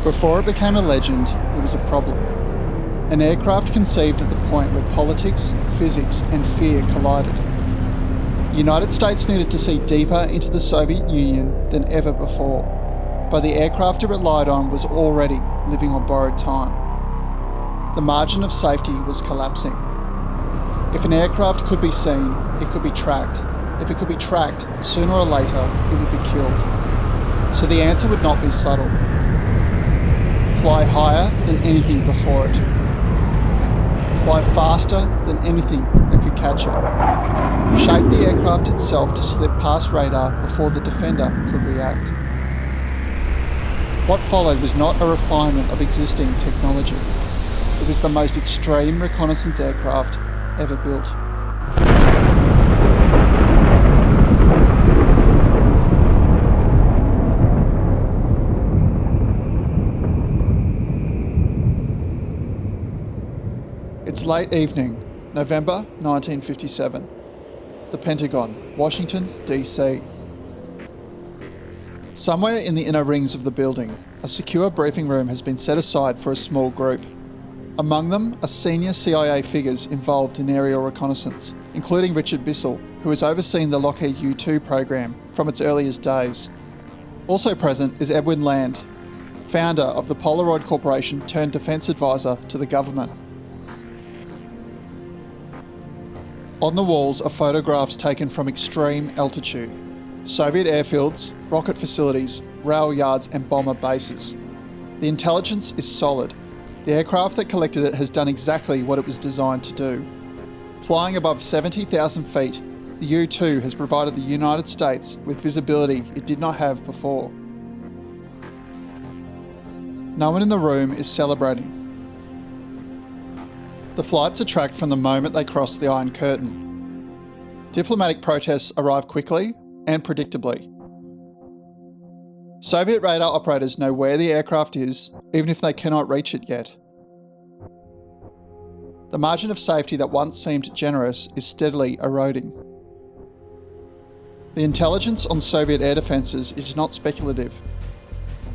Before it became a legend, it was a problem. An aircraft conceived at the point where politics, physics and fear collided. The United States needed to see deeper into the Soviet Union than ever before, but the aircraft it relied on was already living on borrowed time. The margin of safety was collapsing. If an aircraft could be seen, it could be tracked. If it could be tracked, sooner or later, it would be killed. So the answer would not be subtle. Fly higher than anything before it. Fly faster than anything that could catch it. Shape the aircraft itself to slip past radar before the defender could react. What followed was not a refinement of existing technology. It was the most extreme reconnaissance aircraft ever built. It's late evening, November 1957. The Pentagon, Washington, D.C. Somewhere in the inner rings of the building, a secure briefing room has been set aside for a small group. Among them are senior CIA figures involved in aerial reconnaissance, including Richard Bissell, who has overseen the Lockheed A-12 program from its earliest days. Also present is Edwin Land, founder of the Polaroid Corporation turned defence advisor to the government. On the walls are photographs taken from extreme altitude. Soviet airfields, rocket facilities, rail yards and bomber bases. The intelligence is solid. The aircraft that collected it has done exactly what it was designed to do. Flying above 70,000 feet, the U-2 has provided the United States with visibility it did not have before. No one in the room is celebrating. The flights are tracked from the moment they cross the Iron Curtain. Diplomatic protests arrive quickly and predictably. Soviet radar operators know where the aircraft is, even if they cannot reach it yet. The margin of safety that once seemed generous is steadily eroding. The intelligence on Soviet air defences is not speculative.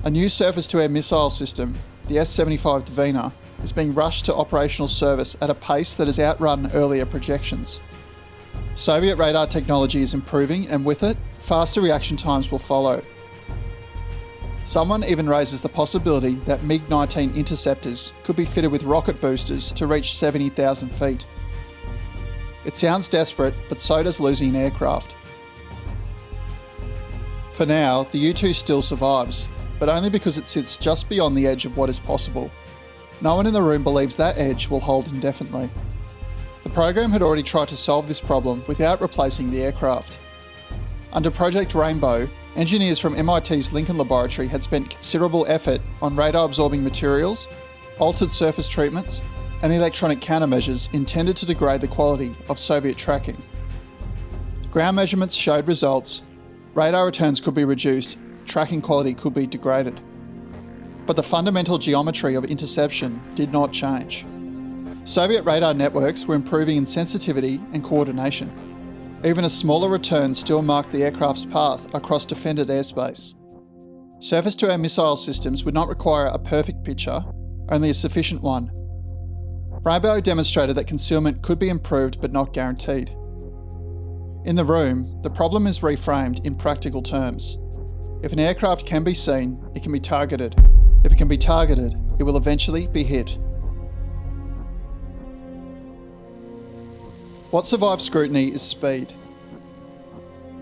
A new surface-to-air missile system, the S-75 Dvina, is being rushed to operational service at a pace that has outrun earlier projections. Soviet radar technology is improving, and with it, faster reaction times will follow. Someone even raises the possibility that MiG-19 interceptors could be fitted with rocket boosters to reach 70,000 feet. It sounds desperate, but so does losing an aircraft. For now, the U-2 still survives, but only because it sits just beyond the edge of what is possible. No one in the room believes that edge will hold indefinitely. The program had already tried to solve this problem without replacing the aircraft. Under Project Rainbow, engineers from MIT's Lincoln Laboratory had spent considerable effort on radar-absorbing materials, altered surface treatments, and electronic countermeasures intended to degrade the quality of Soviet tracking. Ground measurements showed results. Radar returns could be reduced, tracking quality could be degraded. But the fundamental geometry of interception did not change. Soviet radar networks were improving in sensitivity and coordination. Even a smaller return still marked the aircraft's path across defended airspace. Surface-to-air missile systems would not require a perfect picture, only a sufficient one. Rainbow demonstrated that concealment could be improved but not guaranteed. In the room, the problem is reframed in practical terms. If an aircraft can be seen, it can be targeted. If it can be targeted, it will eventually be hit. What survives scrutiny is speed.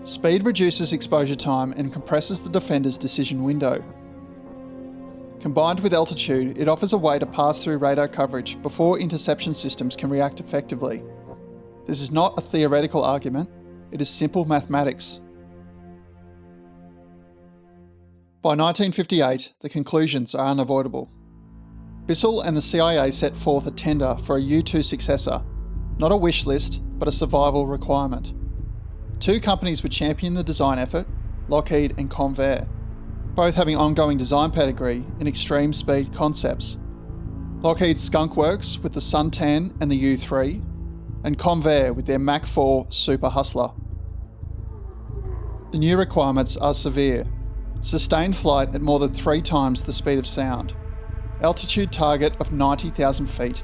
Speed reduces exposure time and compresses the defender's decision window. Combined with altitude, it offers a way to pass through radar coverage before interception systems can react effectively. This is not a theoretical argument, it is simple mathematics. By 1958, the conclusions are unavoidable. Bissell and the CIA set forth a tender for a U-2 successor, not a wish list, but a survival requirement. Two companies would champion the design effort, Lockheed and Convair, both having ongoing design pedigree in extreme speed concepts. Lockheed's Skunk Works with the Suntan and the U-3, and Convair with their Mach 4 Super Hustler. The new requirements are severe. sustained flight at more than 3 times the speed of sound, altitude target of 90,000 feet,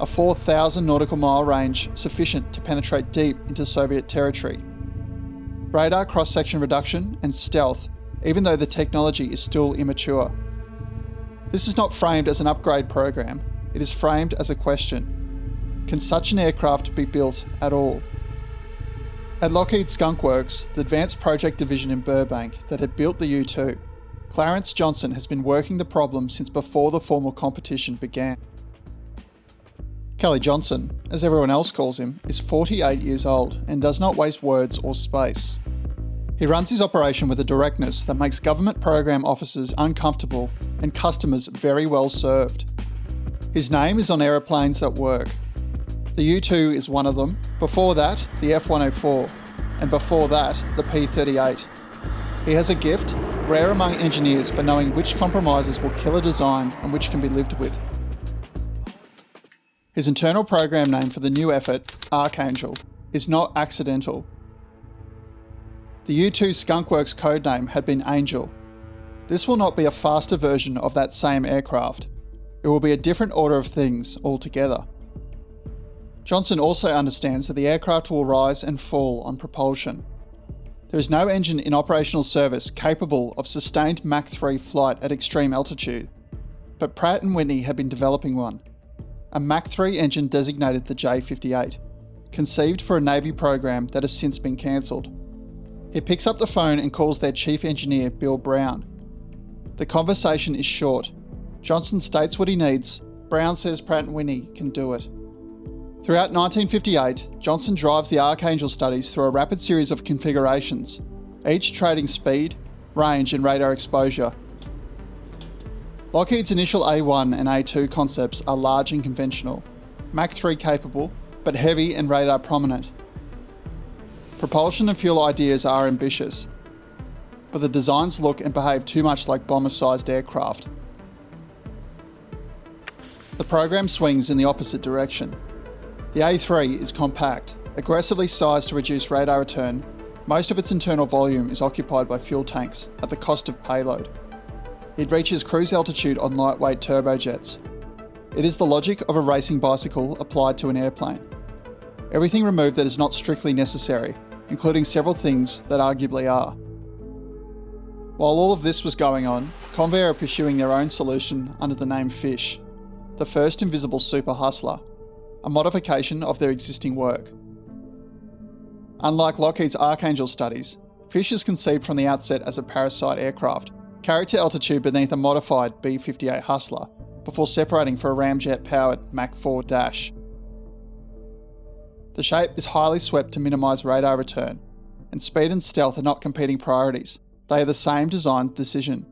a 4,000 nautical mile range sufficient to penetrate deep into Soviet territory, radar cross-section reduction and stealth, even though the technology is still immature. This is not framed as an upgrade program, it is framed as a question. Can such an aircraft be built at all? At Lockheed Skunk Works, the Advanced Project Division in Burbank that had built the U-2, Clarence Johnson has been working the problem since before the formal competition began. Kelly Johnson, as everyone else calls him, is 48 years old and does not waste words or space. He runs his operation with a directness that makes government program officers uncomfortable and customers very well served. His name is on aeroplanes that work. The U-2 is one of them, before that the F-104, and before that the P-38. He has a gift, rare among engineers, for knowing which compromises will kill a design and which can be lived with. His internal program name for the new effort, Archangel, is not accidental. The U-2 Skunkworks codename had been Angel. This will not be a faster version of that same aircraft. It will be a different order of things altogether. Johnson also understands that the aircraft will rise and fall on propulsion. There is no engine in operational service capable of sustained Mach 3 flight at extreme altitude, but Pratt & Whitney had been developing one, a Mach 3 engine designated the J58, conceived for a Navy program that has since been cancelled. He picks up the phone and calls their chief engineer, Bill Brown. The conversation is short. Johnson states what he needs. Brown says Pratt & Whitney can do it. Throughout 1958, Johnson drives the Archangel studies through a rapid series of configurations, each trading speed, range and radar exposure. Lockheed's initial A1 and A2 concepts are large and conventional, Mach 3 capable, but heavy and radar prominent. Propulsion and fuel ideas are ambitious, but the designs look and behave too much like bomber-sized aircraft. The program swings in the opposite direction. The A3 is compact, aggressively sized to reduce radar return. Most of its internal volume is occupied by fuel tanks at the cost of payload. It reaches cruise altitude on lightweight turbojets. It is the logic of a racing bicycle applied to an airplane. Everything removed that is not strictly necessary, including several things that arguably are. While all of this was going on, Convair are pursuing their own solution under the name Fish, the first invisible super hustler, a modification of their existing work. Unlike Lockheed's Archangel studies, Fish is conceived from the outset as a parasite aircraft, carried to altitude beneath a modified B-58 Hustler, before separating for a ramjet-powered Mach 4 dash. The shape is highly swept to minimise radar return, and speed and stealth are not competing priorities, they are the same design decision.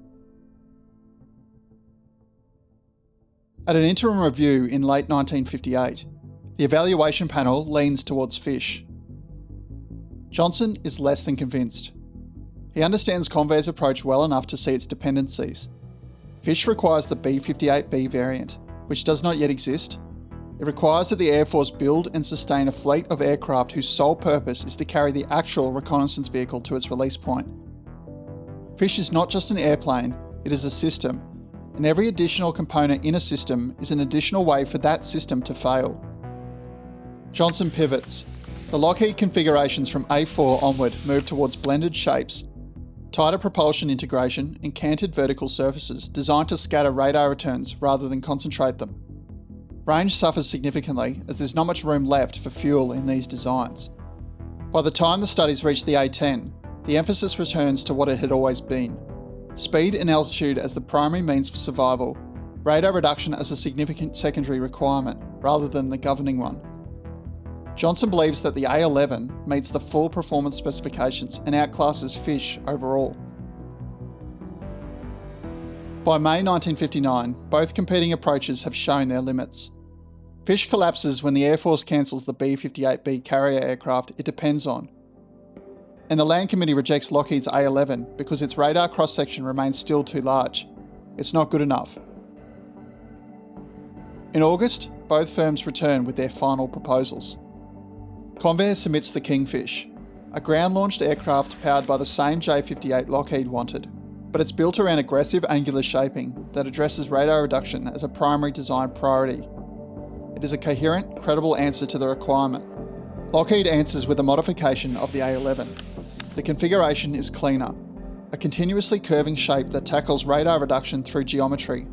At an interim review in late 1958, the evaluation panel leans towards Fish. Johnson is less than convinced. He understands Convair's approach well enough to see its dependencies. Fish requires the B-58B variant, which does not yet exist. It requires that the Air Force build and sustain a fleet of aircraft whose sole purpose is to carry the actual reconnaissance vehicle to its release point. Fish is not just an airplane, it is a system, and every additional component in a system is an additional way for that system to fail. Johnson pivots. The Lockheed configurations from A4 onward move towards blended shapes, tighter propulsion integration and canted vertical surfaces designed to scatter radar returns rather than concentrate them. Range suffers significantly as there's not much room left for fuel in these designs. By the time the studies reach the A10, the emphasis returns to what it had always been. Speed and altitude as the primary means for survival, radar reduction as a significant secondary requirement rather than the governing one. Johnson believes that the A11 meets the full performance specifications and outclasses Fish overall. By May 1959, both competing approaches have shown their limits. Fish collapses when the Air Force cancels the B-58B carrier aircraft it depends on, and the Land Committee rejects Lockheed's A11 because its radar cross-section remains still too large. It's not good enough. In August, both firms return with their final proposals. Convair submits the Kingfish, a ground-launched aircraft powered by the same J-58 Lockheed wanted. but it's built around aggressive angular shaping that addresses radar reduction as a primary design priority. It is a coherent, credible answer to the requirement. Lockheed answers with a modification of the A-11. The configuration is cleaner, a continuously curving shape that tackles radar reduction through geometry.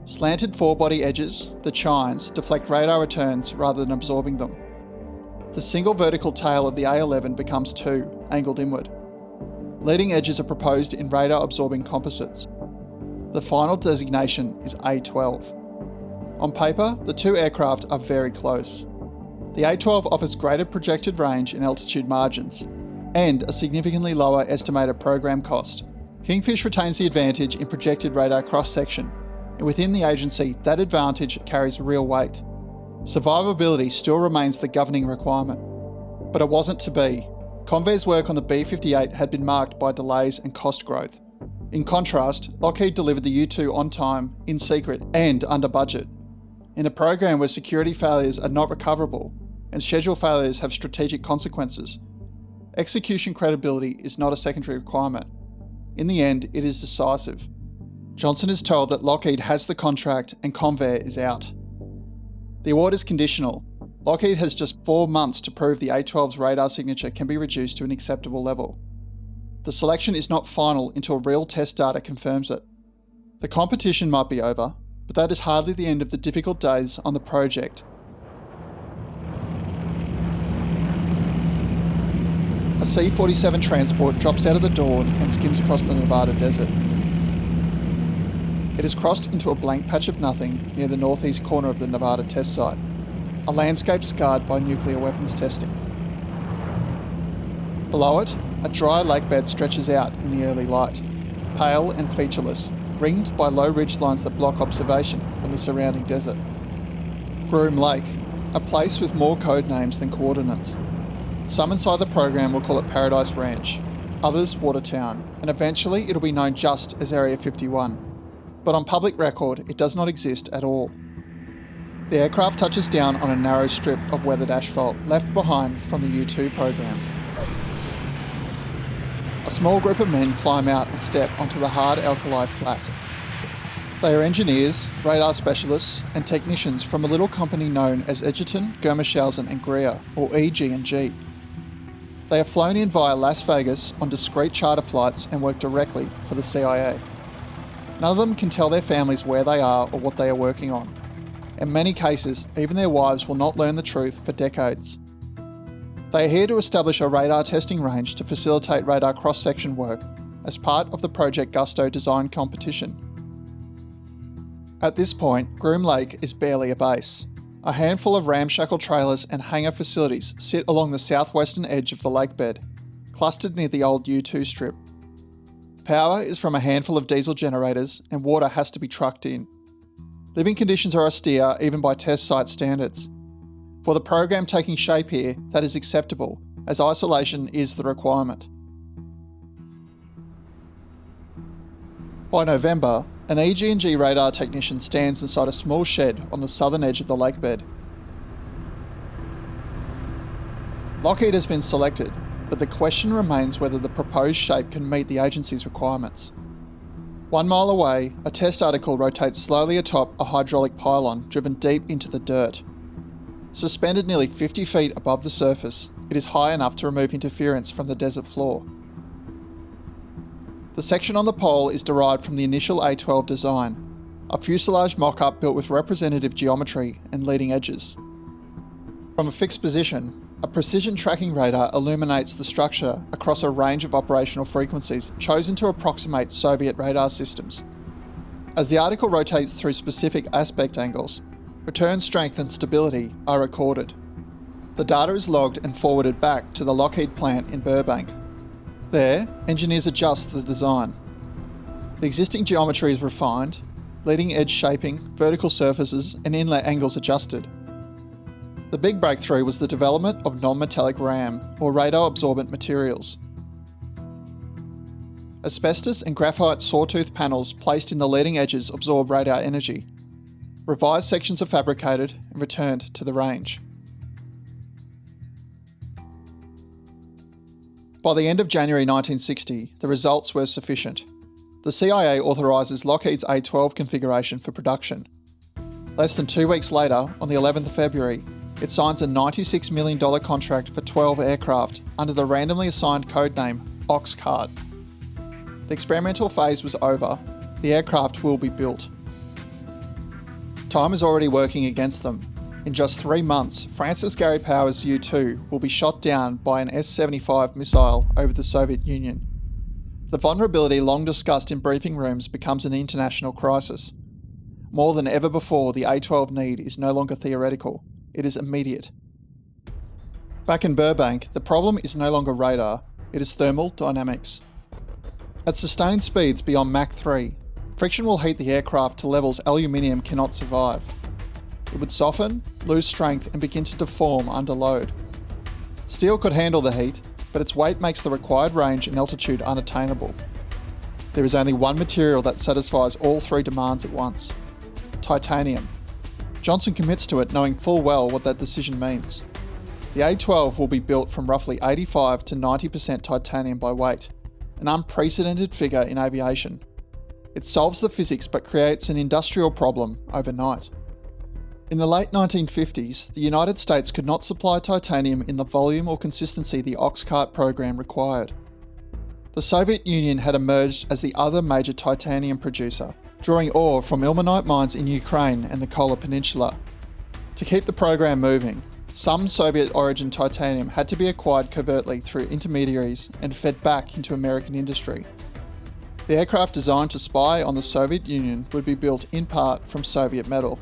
Slanted forebody edges, the chines, deflect radar returns rather than absorbing them. The single vertical tail of the A-11 becomes two, angled inward. Leading edges are proposed in radar-absorbing composites. The final designation is A-12. On paper, the two aircraft are very close. The A-12 offers greater projected range and altitude margins, and a significantly lower estimated program cost. Kingfish retains the advantage in projected radar cross-section, and within the agency, that advantage carries real weight. Survivability still remains the governing requirement. But it wasn't to be. Convair's work on the B-58 had been marked by delays and cost growth. In contrast, Lockheed delivered the U-2 on time, in secret, and under budget. In a program where security failures are not recoverable, and schedule failures have strategic consequences, execution credibility is not a secondary requirement. In the end, it is decisive. Johnson is told that Lockheed has the contract and Convair is out. The award is conditional. Lockheed has just 4 months to prove the A-12's radar signature can be reduced to an acceptable level. The selection is not final until real test data confirms it. The competition might be over, but that is hardly the end of the difficult days on the project. A C-47 transport drops out of the dawn and skims across the Nevada desert. It has crossed into a blank patch of nothing near the northeast corner of the Nevada test site, a landscape scarred by nuclear weapons testing. Below it, a dry lakebed stretches out in the early light, pale and featureless, ringed by low ridgelines that block observation from the surrounding desert. Groom Lake, a place with more code names than coordinates. Some inside the program will call it Paradise Ranch, others Watertown, and eventually it'll be known just as Area 51. But on public record, it does not exist at all. The aircraft touches down on a narrow strip of weathered asphalt left behind from the U-2 program. A small group of men climb out and step onto the hard alkali flat. They are engineers, radar specialists, and technicians from a little company known as Edgerton, Germershausen and Greer, or EG&G. They are flown in via Las Vegas on discreet charter flights and work directly for the CIA. None of them can tell their families where they are or what they are working on. In many cases, even their wives will not learn the truth for decades. They are here to establish a radar testing range to facilitate radar cross-section work as part of the Project Gusto design competition. At this point, Groom Lake is barely a base. A handful of ramshackle trailers and hangar facilities sit along the southwestern edge of the lakebed, clustered near the old U-2 strip. Power is from a handful of diesel generators and water has to be trucked in. Living conditions are austere even by test site standards. For the program taking shape here, that is acceptable, as isolation is the requirement. By November, an EG&G radar technician stands inside a small shed on the southern edge of the lakebed. Lockheed has been selected, but the question remains whether the proposed shape can meet the agency's requirements. 1 mile away, a test article rotates slowly atop a hydraulic pylon driven deep into the dirt. Suspended nearly 50 feet above the surface, it is high enough to remove interference from the desert floor. The section on the pole is derived from the initial A-12 design, a fuselage mock-up built with representative geometry and leading edges. From a fixed position, a precision tracking radar illuminates the structure across a range of operational frequencies chosen to approximate Soviet radar systems. As the article rotates through specific aspect angles, return strength and stability are recorded. The data is logged and forwarded back to the Lockheed plant in Burbank. There, engineers adjust the design. The existing geometry is refined, leading edge shaping, vertical surfaces, and inlet angles adjusted. The big breakthrough was the development of non-metallic RAM, or radar absorbent materials. Asbestos and graphite sawtooth panels placed in the leading edges absorb radar energy. Revised sections are fabricated and returned to the range. By the end of January 1960, the results were sufficient. the CIA authorises Lockheed's A-12 configuration for production. Less than 2 weeks later, on the 11th of February, it signs a $96 million contract for 12 aircraft under the randomly assigned codename OXCART. The experimental phase was over. The aircraft will be built. Time is already working against them. In just 3 months, Francis Gary Powers' U-2 will be shot down by an S-75 missile over the Soviet Union. The vulnerability long discussed in briefing rooms becomes an international crisis. More than ever before, the A-12 need is no longer theoretical. It is immediate. Back in Burbank, the problem is no longer radar, it is thermal dynamics. At sustained speeds beyond Mach 3, friction will heat the aircraft to levels aluminium cannot survive. It would soften, lose strength, and begin to deform under load. Steel could handle the heat, but its weight makes the required range and altitude unattainable. There is only one material that satisfies all three demands at once: titanium. Johnson commits to it knowing full well what that decision means. The A-12 will be built from roughly 85 to 90% titanium by weight, an unprecedented figure in aviation. It solves the physics but creates an industrial problem overnight. In the late 1950s, the United States could not supply titanium in the volume or consistency the OXCART program required. The Soviet Union had emerged as the other major titanium producer, drawing ore from ilmenite mines in Ukraine and the Kola Peninsula. To keep the program moving, some Soviet-origin titanium had to be acquired covertly through intermediaries and fed back into American industry. The aircraft designed to spy on the Soviet Union would be built in part from Soviet metal.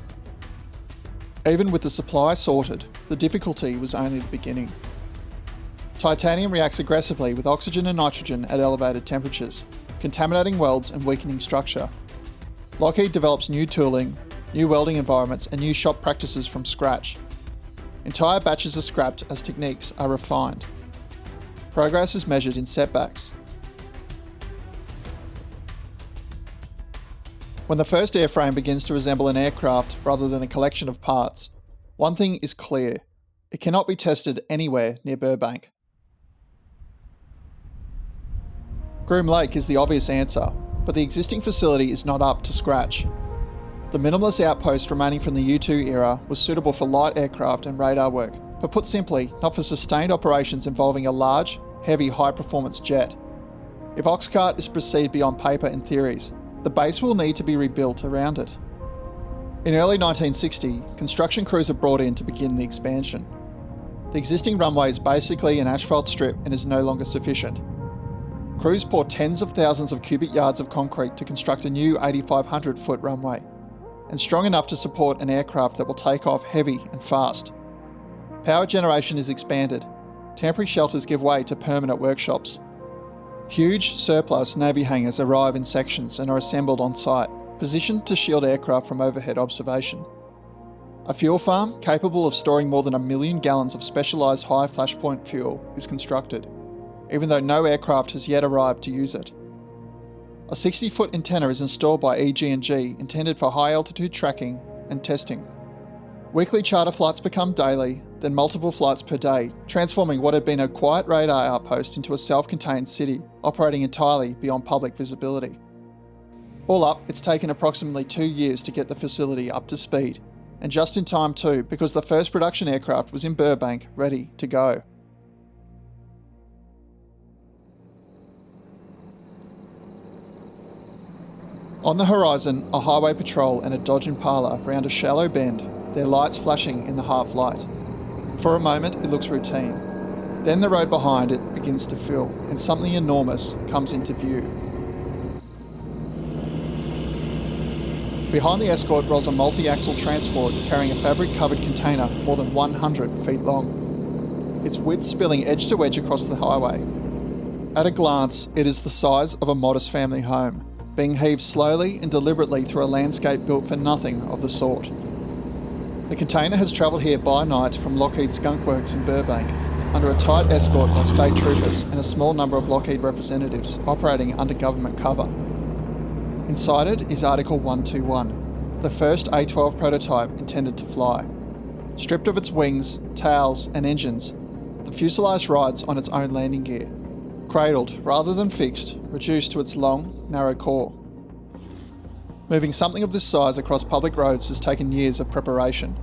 Even with the supply sorted, the difficulty was only the beginning. Titanium reacts aggressively with oxygen and nitrogen at elevated temperatures, contaminating welds and weakening structure. Lockheed develops new tooling, new welding environments, and new shop practices from scratch. Entire batches are scrapped as techniques are refined. Progress is measured in setbacks. When the first airframe begins to resemble an aircraft rather than a collection of parts, one thing is clear: it cannot be tested anywhere near Burbank. Groom Lake is the obvious answer, but the existing facility is not up to scratch. The minimalist outpost remaining from the U-2 era was suitable for light aircraft and radar work, but put simply, not for sustained operations involving a large, heavy, high-performance jet. If OXCART is to proceed beyond paper and theories, the base will need to be rebuilt around it. In early 1960, construction crews are brought in to begin the expansion. The existing runway is basically an asphalt strip and is no longer sufficient. Crews pour tens of thousands of cubic yards of concrete to construct a new 8,500-foot runway, and strong enough to support an aircraft that will take off heavy and fast. Power generation is expanded. Temporary shelters give way to permanent workshops. Huge surplus Navy hangars arrive in sections and are assembled on site, positioned to shield aircraft from overhead observation. A fuel farm capable of storing more than 1 million gallons of specialised high flashpoint fuel is constructed, even though no aircraft has yet arrived to use it. A 60-foot antenna is installed by EG&G, intended for high-altitude tracking and testing. Weekly charter flights become daily, then multiple flights per day, transforming what had been a quiet radar outpost into a self-contained city, operating entirely beyond public visibility. All up, it's taken approximately 2 years to get the facility up to speed, and just in time too, because the first production aircraft was in Burbank, ready to go. On the horizon, a highway patrol and a Dodge Impala round a shallow bend, their lights flashing in the half light. For a moment, it looks routine. Then the road behind it begins to fill, and something enormous comes into view. Behind the Escort rolls a multi-axle transport carrying a fabric-covered container more than 100 feet long, its width spilling edge to edge across the highway. At a glance, it is the size of a modest family home, being heaved slowly and deliberately through a landscape built for nothing of the sort. The container has travelled here by night from Lockheed Skunk Works in Burbank, under a tight escort by state troopers and a small number of Lockheed representatives operating under government cover. Inside it is Article 121, the first A-12 prototype intended to fly. Stripped of its wings, tails and engines, the fuselage rides on its own landing gear. cradled rather than fixed, reduced to its long, narrow core. Moving something of this size across public roads has taken years of preparation.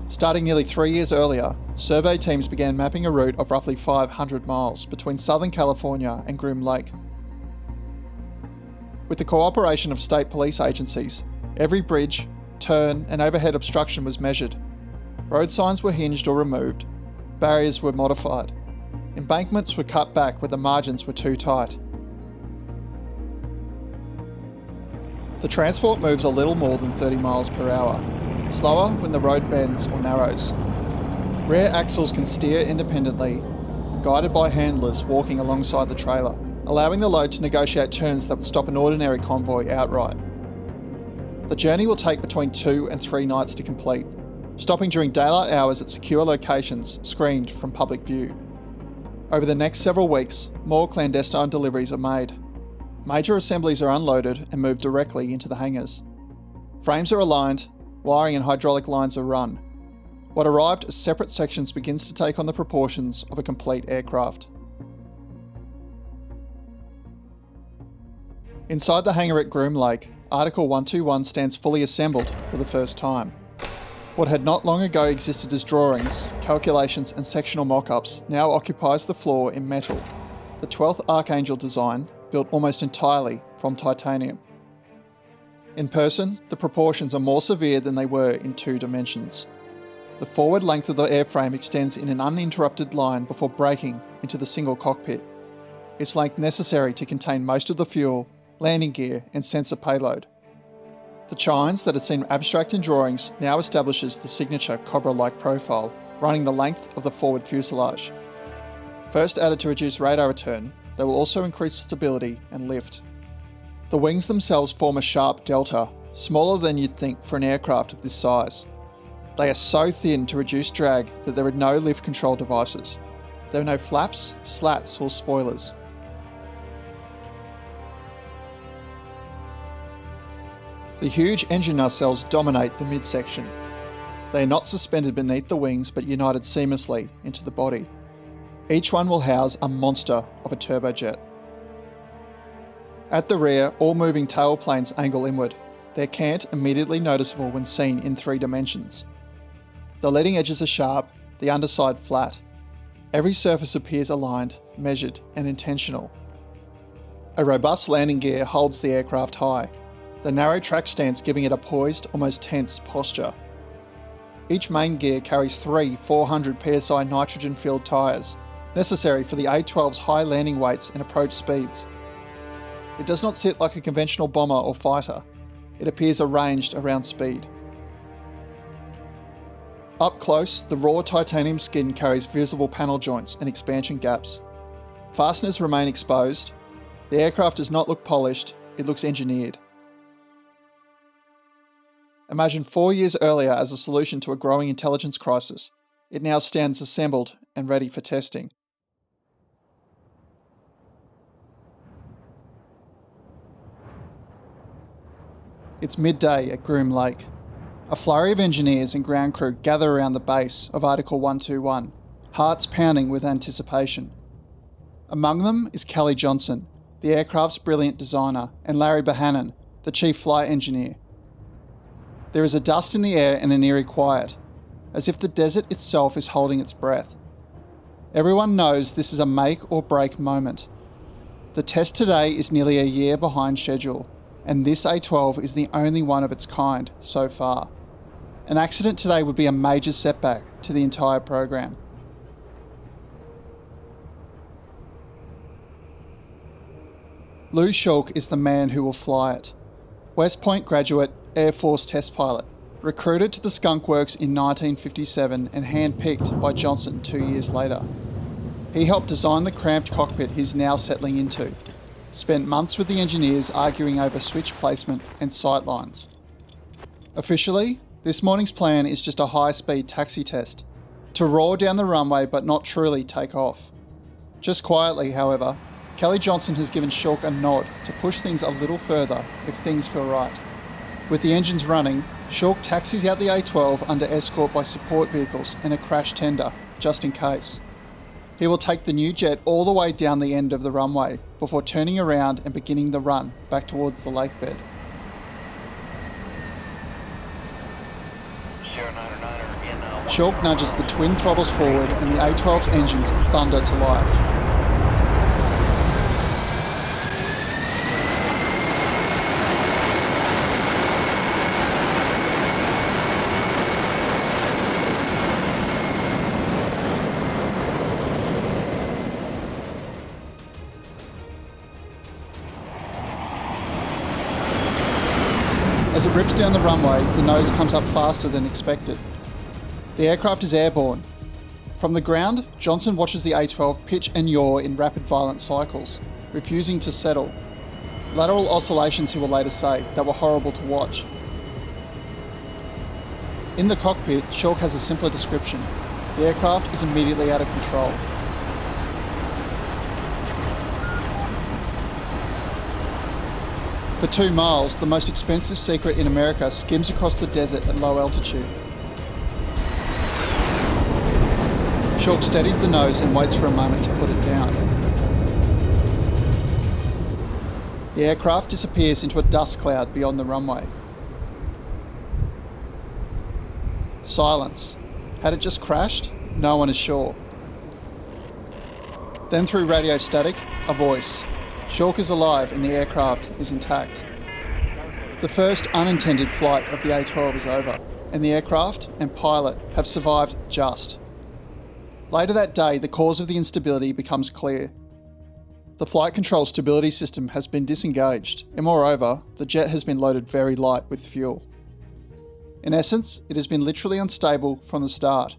Starting nearly 3 years earlier, survey teams began mapping a route of roughly 500 miles between Southern California and Groom Lake. With the cooperation of state police agencies, every bridge, turn and overhead obstruction was measured. Road signs were hinged or removed, barriers were modified, embankments were cut back where the margins were too tight. The transport moves a little more than 30 miles per hour, slower when the road bends or narrows. Rear axles can steer independently, guided by handlers walking alongside the trailer, allowing the load to negotiate turns that would stop an ordinary convoy outright. The journey will take between 2 and 3 nights to complete, stopping during daylight hours at secure locations screened from public view. Over the next several weeks, more clandestine deliveries are made. Major assemblies are unloaded and moved directly into the hangars. Frames are aligned, wiring and hydraulic lines are run. What arrived as separate sections begins to take on the proportions of a complete aircraft. Inside the hangar at Groom Lake, Article 121 stands fully assembled for the first time. What had not long ago existed as drawings, calculations and sectional mock-ups now occupies the floor in metal. The 12th Archangel design, built almost entirely from titanium. In person, the proportions are more severe than they were in 2 dimensions. The forward length of the airframe extends in an uninterrupted line before breaking into the single cockpit, its length necessary to contain most of the fuel, landing gear and sensor payload. The chines that had seemed abstract in drawings now establishes the signature Cobra-like profile, running the length of the forward fuselage. First added to reduce radar return, they will also increase stability and lift. The wings themselves form a sharp delta, smaller than you'd think for an aircraft of this size. They are so thin to reduce drag that there are no lift control devices. There are no flaps, slats or spoilers. The huge engine nacelles dominate the midsection. They are not suspended beneath the wings but united seamlessly into the body. Each one will house a monster of a turbojet. At the rear, all moving tail planes angle inward, their cant immediately noticeable when seen in 3 dimensions. The leading edges are sharp, the underside flat. Every surface appears aligned, measured and intentional. A robust landing gear holds the aircraft high, the narrow track stance giving it a poised, almost tense posture. Each main gear carries 3 400 psi nitrogen-filled tyres, necessary for the A-12's high landing weights and approach speeds. It does not sit like a conventional bomber or fighter. It appears arranged around speed. Up close, the raw titanium skin carries visible panel joints and expansion gaps. Fasteners remain exposed. The aircraft does not look polished, it looks engineered. Imagine 4 years earlier as a solution to a growing intelligence crisis. It now stands assembled and ready for testing. It's midday at Groom Lake. A flurry of engineers and ground crew gather around the base of Article 121, hearts pounding with anticipation. Among them is Kelly Johnson, the aircraft's brilliant designer, and Larry Bohannon, the chief flight engineer. There is a dust in the air and an eerie quiet, as if the desert itself is holding its breath. Everyone knows this is a make or break moment. The test today is nearly a year behind schedule, and this A-12 is the only one of its kind so far. An accident today would be a major setback to the entire program. Lou Schulk is the man who will fly it. West Point graduate, Air Force test pilot, recruited to the Skunk Works in 1957 and hand-picked by Johnson 2 years later. He helped design the cramped cockpit he's now settling into. Spent months with the engineers arguing over switch placement and sight lines. Officially, this morning's plan is just a high-speed taxi test, to roar down the runway but not truly take off. Just quietly, however, Kelly Johnson has given Schulk a nod to push things a little further if things feel right. With the engines running, Schulk taxis out the A-12 under escort by support vehicles and a crash tender, just in case. He will take the new jet all the way down the end of the runway before turning around and beginning the run back towards the lake bed. Shulk nudges the twin throttles forward and the A-12's engines thunder to life. As it rips down the runway, the nose comes up faster than expected. The aircraft is airborne. From the ground, Johnson watches the A-12 pitch and yaw in rapid violent cycles, refusing to settle. Lateral oscillations, he will later say, that were horrible to watch. In the cockpit, Shulk has a simpler description. The aircraft is immediately out of control. For 2 miles, the most expensive secret in America skims across the desert at low altitude. Shulk steadies the nose and waits for a moment to put it down. The aircraft disappears into a dust cloud beyond the runway. Silence. Had it just crashed? No one is sure. Then through radio static, a voice. Shulk is alive and the aircraft is intact. The first unintended flight of the A-12 is over, and the aircraft and pilot have survived just. Later that day, the cause of the instability becomes clear. The flight control stability system has been disengaged, and moreover, the jet has been loaded very light with fuel. In essence, it has been literally unstable from the start.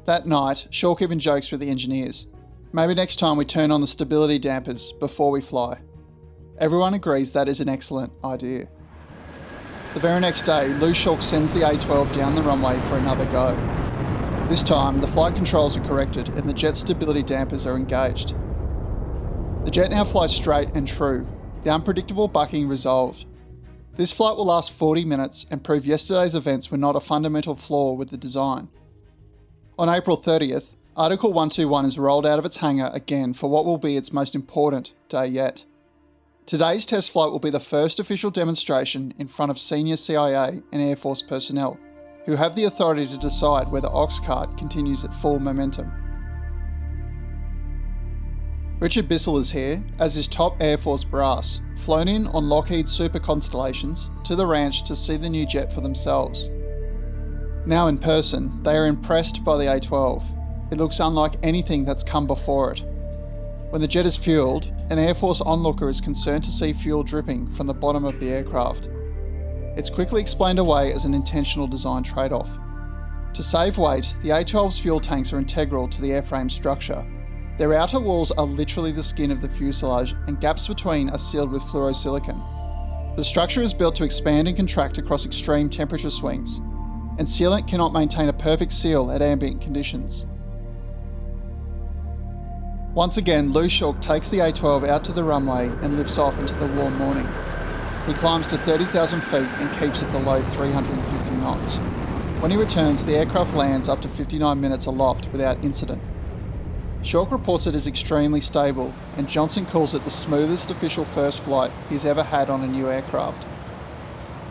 That night, Shulk even jokes with the engineers. Maybe next time we turn on the stability dampers before we fly. Everyone agrees that is an excellent idea. The very next day, Shulk sends the A-12 down the runway for another go. This time, the flight controls are corrected and the jet stability dampers are engaged. The jet now flies straight and true, the unpredictable bucking resolved. This flight will last 40 minutes and prove yesterday's events were not a fundamental flaw with the design. On April 30th, Article 121 is rolled out of its hangar again for what will be its most important day yet. Today's test flight will be the first official demonstration in front of senior CIA and Air Force personnel, who have the authority to decide whether OXCART continues at full momentum. Richard Bissell is here, as is top Air Force brass, flown in on Lockheed Super Constellations to the ranch to see the new jet for themselves. Now in person, they are impressed by the A-12. It looks unlike anything that's come before it. When the jet is fueled, an Air Force onlooker is concerned to see fuel dripping from the bottom of the aircraft. It's quickly explained away as an intentional design trade-off. To save weight, the A-12's fuel tanks are integral to the airframe structure. Their outer walls are literally the skin of the fuselage and gaps between are sealed with fluorosilicon. The structure is built to expand and contract across extreme temperature swings, and sealant cannot maintain a perfect seal at ambient conditions. Once again, Shulk takes the A-12 out to the runway and lifts off into the warm morning. He climbs to 30,000 feet and keeps it below 350 knots. When he returns, the aircraft lands after 59 minutes aloft without incident. Shulk reports it as extremely stable, and Johnson calls it the smoothest official first flight he's ever had on a new aircraft.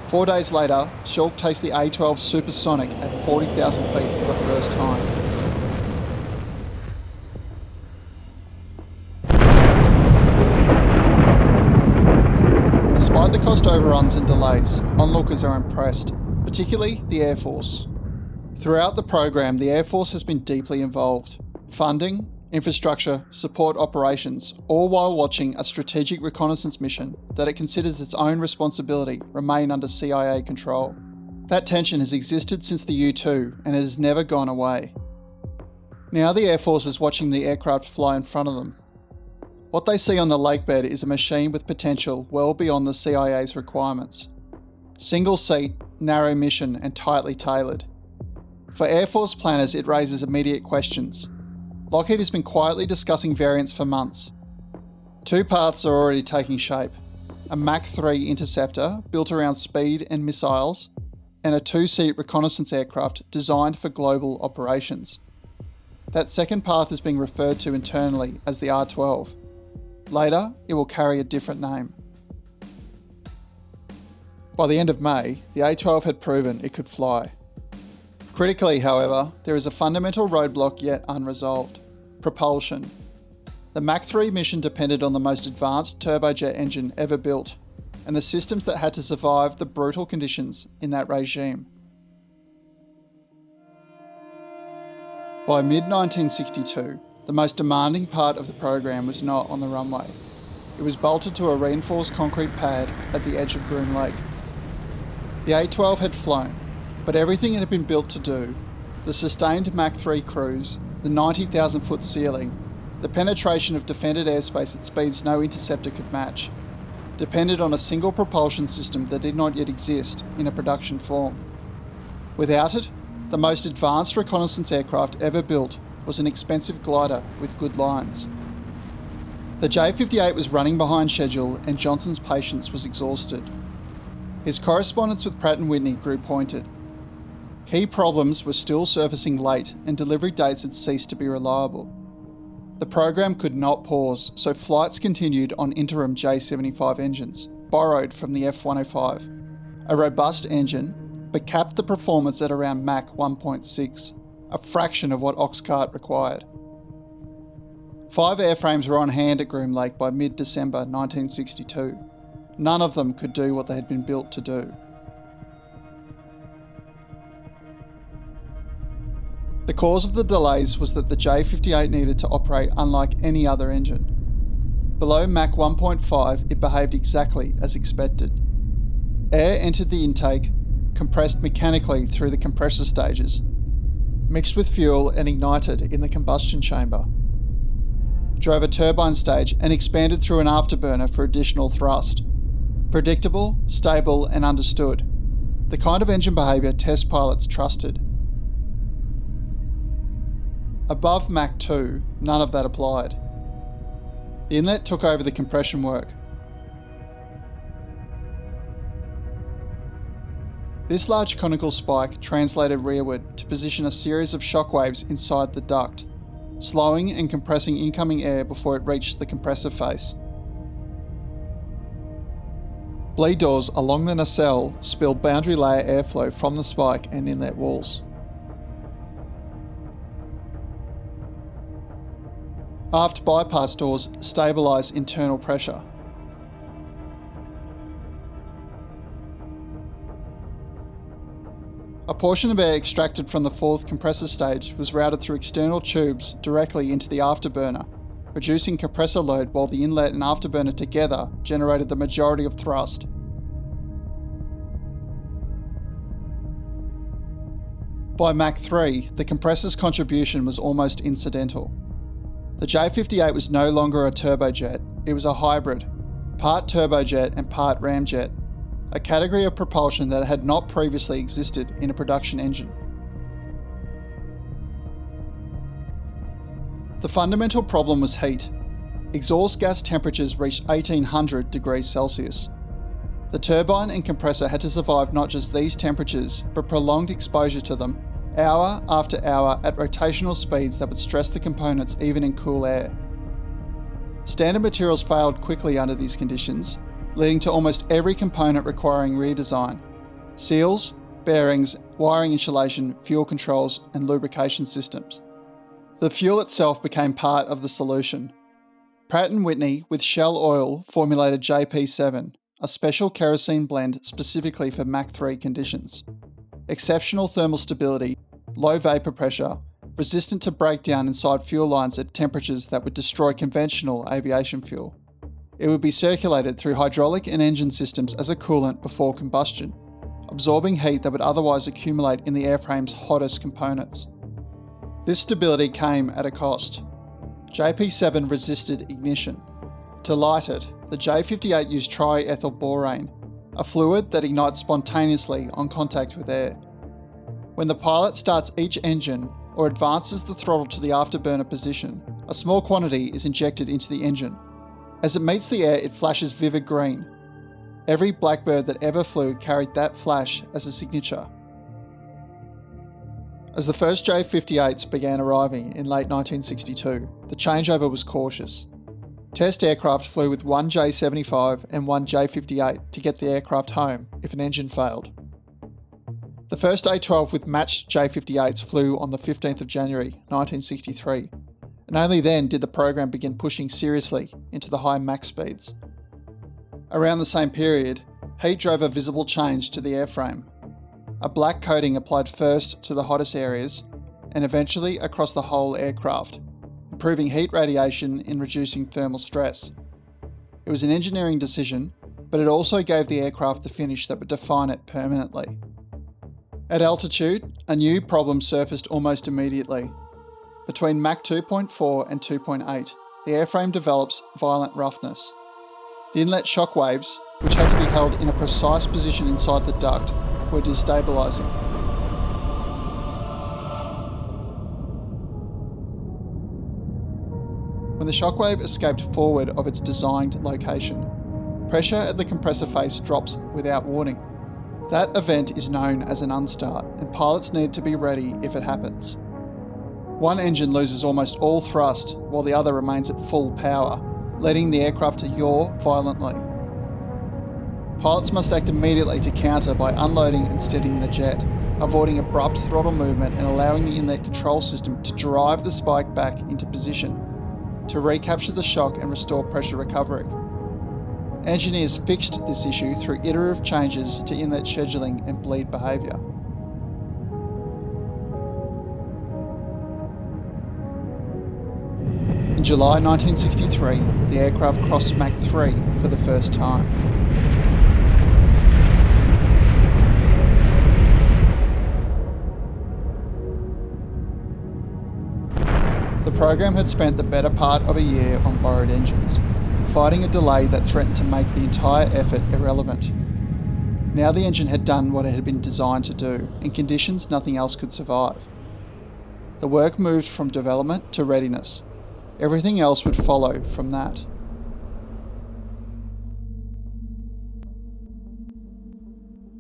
4 days later, Shulk takes the A-12 supersonic at 40,000 feet for the first time. Despite the cost overruns and delays, onlookers are impressed, particularly the Air Force. Throughout the program, the Air Force has been deeply involved. Funding, infrastructure, support operations, all while watching a strategic reconnaissance mission that it considers its own responsibility remain under CIA control. That tension has existed since the U-2 and it has never gone away. Now the Air Force is watching the aircraft fly in front of them. What they see on the lakebed is a machine with potential well beyond the CIA's requirements. Single seat, narrow mission and tightly tailored. For Air Force planners, it raises immediate questions. Lockheed has been quietly discussing variants for months. 2 paths are already taking shape. A Mach 3 interceptor built around speed and missiles, and a 2-seat reconnaissance aircraft designed for global operations. That second path is being referred to internally as the R-12. Later, it will carry a different name. By the end of May, the A-12 had proven it could fly. Critically, however, there is a fundamental roadblock yet unresolved: propulsion. The Mach 3 mission depended on the most advanced turbojet engine ever built, and the systems that had to survive the brutal conditions in that regime. By mid-1962, the most demanding part of the program was not on the runway. It was bolted to a reinforced concrete pad at the edge of Groom Lake. The A-12 had flown, but everything it had been built to do, the sustained Mach 3 cruise, the 90,000-foot ceiling, the penetration of defended airspace at speeds no interceptor could match, depended on a single propulsion system that did not yet exist in a production form. Without it, the most advanced reconnaissance aircraft ever built was an expensive glider with good lines. The J-58 was running behind schedule and Johnson's patience was exhausted. His correspondence with Pratt & Whitney grew pointed. Key problems were still surfacing late and delivery dates had ceased to be reliable. The program could not pause, so flights continued on interim J-75 engines, borrowed from the F-105. A robust engine, but capped the performance at around Mach 1.6, a fraction of what OXCART required. 5 airframes were on hand at Groom Lake by mid-December 1962. None of them could do what they had been built to do. The cause of the delays was that the J-58 needed to operate unlike any other engine. Below Mach 1.5, it behaved exactly as expected. Air entered the intake, compressed mechanically through the compressor stages, mixed with fuel and ignited in the combustion chamber, drove a turbine stage and expanded through an afterburner for additional thrust. Predictable, stable and understood. The kind of engine behaviour test pilots trusted. Above Mach 2, none of that applied. The inlet took over the compression work. This large conical spike translated rearward to position a series of shockwaves inside the duct, slowing and compressing incoming air before it reached the compressor face. Bleed doors along the nacelle spilled boundary layer airflow from the spike and inlet walls. Aft bypass doors stabilise internal pressure. A portion of air extracted from the fourth compressor stage was routed through external tubes directly into the afterburner, reducing compressor load while the inlet and afterburner together generated the majority of thrust. By Mach 3, the compressor's contribution was almost incidental. The J-58 was no longer a turbojet, it was a hybrid, part turbojet and part ramjet, a category of propulsion that had not previously existed in a production engine. The fundamental problem was heat. Exhaust gas temperatures reached 1800 degrees Celsius. The turbine and compressor had to survive not just these temperatures, but prolonged exposure to them, hour after hour at rotational speeds that would stress the components even in cool air. Standard materials failed quickly under these conditions, leading to almost every component requiring redesign: seals, bearings, wiring insulation, fuel controls, and lubrication systems. The fuel itself became part of the solution. Pratt & Whitney with Shell Oil formulated JP7, a special kerosene blend specifically for Mach 3 conditions. Exceptional thermal stability, low vapour pressure, resistant to breakdown inside fuel lines at temperatures that would destroy conventional aviation fuel. It would be circulated through hydraulic and engine systems as a coolant before combustion, absorbing heat that would otherwise accumulate in the airframe's hottest components. This stability came at a cost. JP7 resisted ignition. To light it, the J-58 used triethylborane, a fluid that ignites spontaneously on contact with air. When the pilot starts each engine or advances the throttle to the afterburner position, a small quantity is injected into the engine. As it meets the air, it flashes vivid green. Every Blackbird that ever flew carried that flash as a signature. As the first J-58s began arriving in late 1962, the changeover was cautious. Test aircraft flew with one J-75 and one J-58 to get the aircraft home if an engine failed. The first A-12 with matched J-58s flew on the 15th of January 1963, and only then did the program begin pushing seriously into the high Mach speeds. Around the same period, heat drove a visible change to the airframe. A black coating applied first to the hottest areas and eventually across the whole aircraft, improving heat radiation and reducing thermal stress. It was an engineering decision, but it also gave the aircraft the finish that would define it permanently. At altitude, a new problem surfaced almost immediately. Between Mach 2.4 and 2.8, the airframe develops violent roughness. The inlet shock waves, which had to be held in a precise position inside the duct, were destabilising. When the shockwave escaped forward of its designed location, pressure at the compressor face drops without warning. That event is known as an unstart, and pilots need to be ready if it happens. One engine loses almost all thrust while the other remains at full power, leading the aircraft to yaw violently. Pilots must act immediately to counter by unloading and steadying the jet, avoiding abrupt throttle movement and allowing the inlet control system to drive the spike back into position, to recapture the shock and restore pressure recovery. Engineers fixed this issue through iterative changes to inlet scheduling and bleed behaviour. In July 1963, the aircraft crossed Mach 3 for the first time. The program had spent the better part of a year on borrowed engines, fighting a delay that threatened to make the entire effort irrelevant. Now the engine had done what it had been designed to do, in conditions nothing else could survive. The work moved from development to readiness. Everything else would follow from that.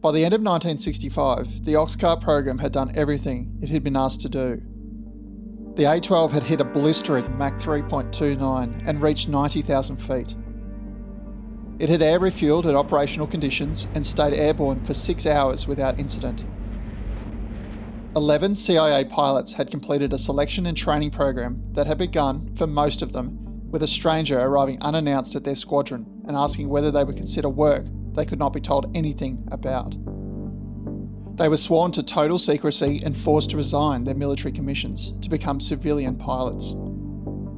By the end of 1965, the OXCART program had done everything it had been asked to do. The A-12 had hit a blistering Mach 3.29 and reached 90,000 feet. It had air refueled at operational conditions and stayed airborne for 6 hours without incident. 11 CIA pilots had completed a selection and training program that had begun, for most of them, with a stranger arriving unannounced at their squadron and asking whether they would consider work they could not be told anything about. They were sworn to total secrecy and forced to resign their military commissions to become civilian pilots.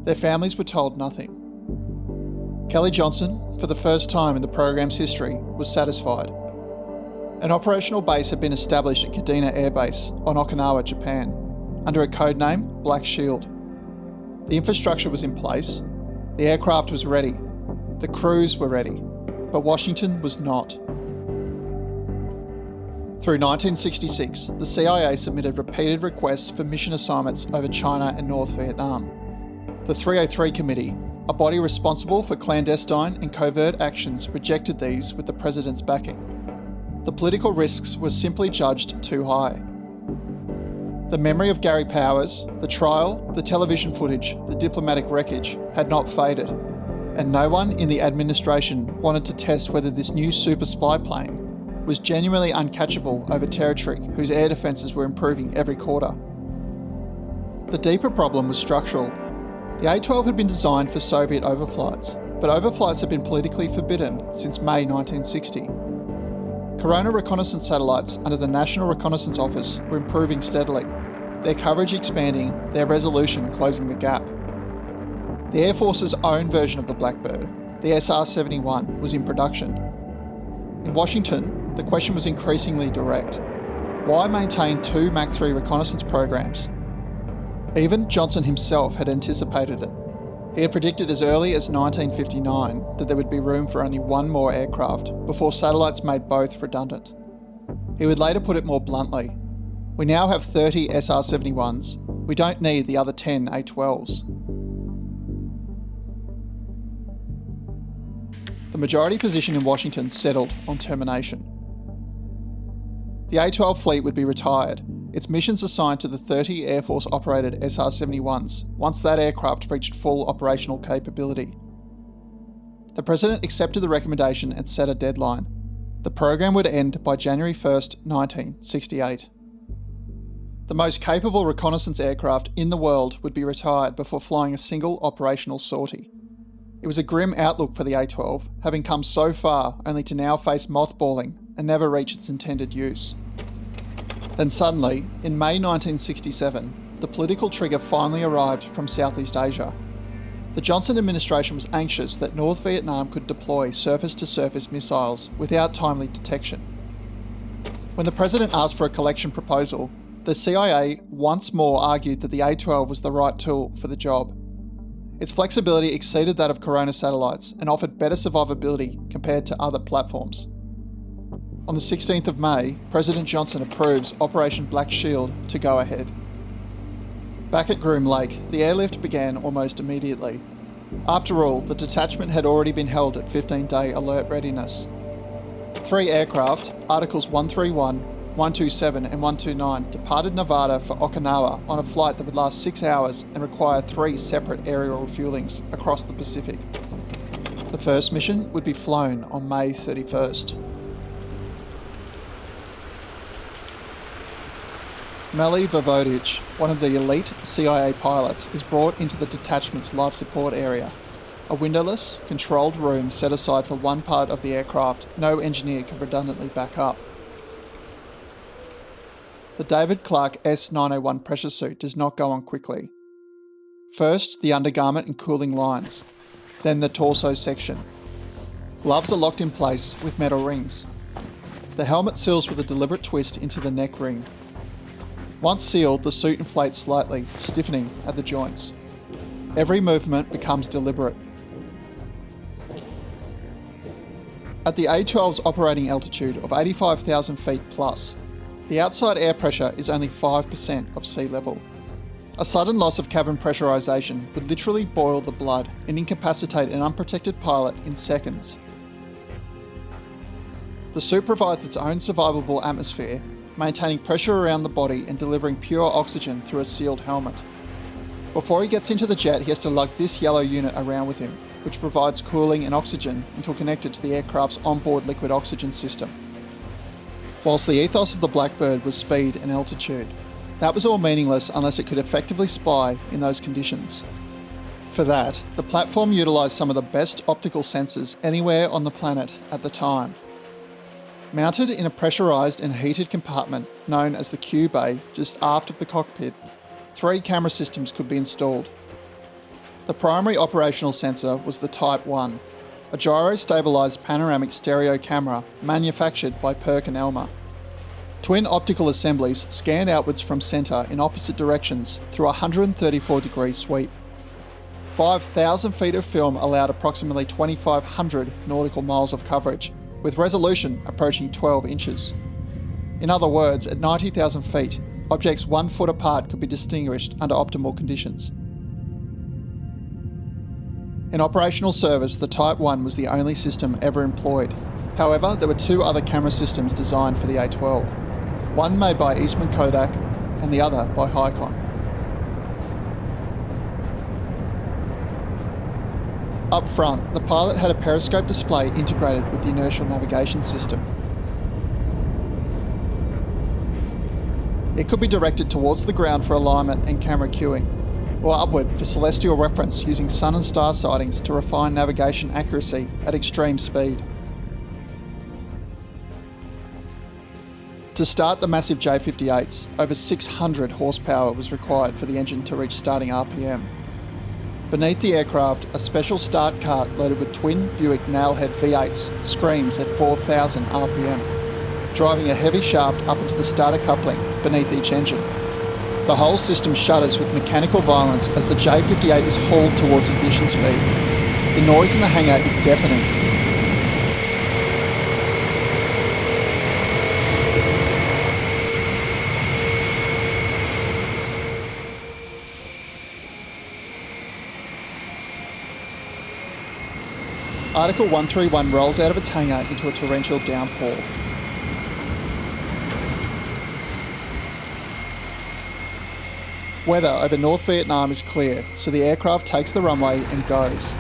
Their families were told nothing. Kelly Johnson, for the first time in the program's history, was satisfied. An operational base had been established at Kadena Air Base on Okinawa, Japan, under a code name Black Shield. The infrastructure was in place, the aircraft was ready, the crews were ready, but Washington was not. Through 1966, the CIA submitted repeated requests for mission assignments over China and North Vietnam. The 303 Committee, a body responsible for clandestine and covert actions, rejected these with the President's backing. The political risks were simply judged too high. The memory of Gary Powers, the trial, the television footage, the diplomatic wreckage had not faded, and no one in the administration wanted to test whether this new super spy plane was genuinely uncatchable over territory whose air defences were improving every quarter. The deeper problem was structural. The A-12 had been designed for Soviet overflights, but overflights had been politically forbidden since May 1960. Corona reconnaissance satellites under the National Reconnaissance Office were improving steadily, their coverage expanding, their resolution closing the gap. The Air Force's own version of the Blackbird, the SR-71, was in production. In Washington, the question was increasingly direct. Why maintain 2 Mach 3 reconnaissance programs? Even Johnson himself had anticipated it. He had predicted as early as 1959 that there would be room for only one more aircraft before satellites made both redundant. He would later put it more bluntly. We now have 30 SR-71s. We don't need the other 10 A-12s. The majority position in Washington settled on termination. The A-12 fleet would be retired, its missions assigned to the 30 Air Force operated SR-71s once that aircraft reached full operational capability. The President accepted the recommendation and set a deadline. The program would end by January 1st, 1968. The most capable reconnaissance aircraft in the world would be retired before flying a single operational sortie. It was a grim outlook for the A-12, having come so far only to now face mothballing and never reach its intended use. Then suddenly, in May 1967, the political trigger finally arrived from Southeast Asia. The Johnson administration was anxious that North Vietnam could deploy surface-to-surface missiles without timely detection. When the President asked for a collection proposal, the CIA once more argued that the A-12 was the right tool for the job. Its flexibility exceeded that of Corona satellites and offered better survivability compared to other platforms. On the 16th of May, President Johnson approves Operation Black Shield to go ahead. Back at Groom Lake, the airlift began almost immediately. After all, the detachment had already been held at 15-day alert readiness. 3 aircraft, Articles 131, 127 and 129, departed Nevada for Okinawa on a flight that would last 6 hours and require 3 separate aerial refuelings across the Pacific. The first mission would be flown on May 31st. Meli Voivodich, one of the elite CIA pilots, is brought into the detachment's life support area. A windowless, controlled room set aside for one part of the aircraft no engineer can redundantly back up. The David Clark S-901 pressure suit does not go on quickly. First, the undergarment and cooling lines, then the torso section. Gloves are locked in place with metal rings. The helmet seals with a deliberate twist into the neck ring. Once sealed, the suit inflates slightly, stiffening at the joints. Every movement becomes deliberate. At the A-12's operating altitude of 85,000 feet plus, the outside air pressure is only 5% of sea level. A sudden loss of cabin pressurization would literally boil the blood and incapacitate an unprotected pilot in seconds. The suit provides its own survivable atmosphere, maintaining pressure around the body and delivering pure oxygen through a sealed helmet. Before he gets into the jet, he has to lug this yellow unit around with him, which provides cooling and oxygen until connected to the aircraft's onboard liquid oxygen system. Whilst the ethos of the Blackbird was speed and altitude, that was all meaningless unless it could effectively spy in those conditions. For that, the platform utilised some of the best optical sensors anywhere on the planet at the time. Mounted in a pressurised and heated compartment known as the Q bay just aft of the cockpit, 3 camera systems could be installed. The primary operational sensor was the Type 1, a gyro-stabilised panoramic stereo camera manufactured by Perk and Elmer. Twin optical assemblies scanned outwards from centre in opposite directions through a 134-degree sweep. 5,000 feet of film allowed approximately 2,500 nautical miles of coverage, with resolution approaching 12 inches. In other words, at 90,000 feet, objects 1 foot apart could be distinguished under optimal conditions. In operational service, the Type 1 was the only system ever employed. However, there were 2 other camera systems designed for the A-12, one made by Eastman Kodak and the other by Hikon. Up front, the pilot had a periscope display integrated with the inertial navigation system. It could be directed towards the ground for alignment and camera cueing, or upward for celestial reference using sun and star sightings to refine navigation accuracy at extreme speed. To start the massive J-58s, over 600 horsepower was required for the engine to reach starting RPM. Beneath the aircraft, a special start cart loaded with twin Buick nailhead V8s screams at 4,000 RPM, driving a heavy shaft up into the starter coupling beneath each engine. The whole system shudders with mechanical violence as the J-58 is hauled towards ignition speed. The noise in the hangar is deafening. Article 131 rolls out of its hangar into a torrential downpour. Weather over North Vietnam is clear, so the aircraft takes the runway and goes.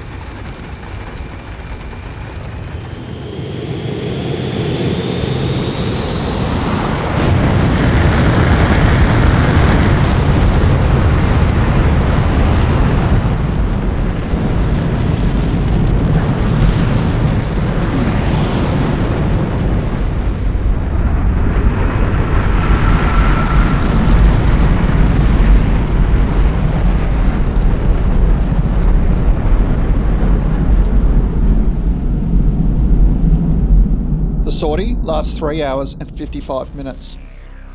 The sortie lasts 3 hours and 55 minutes.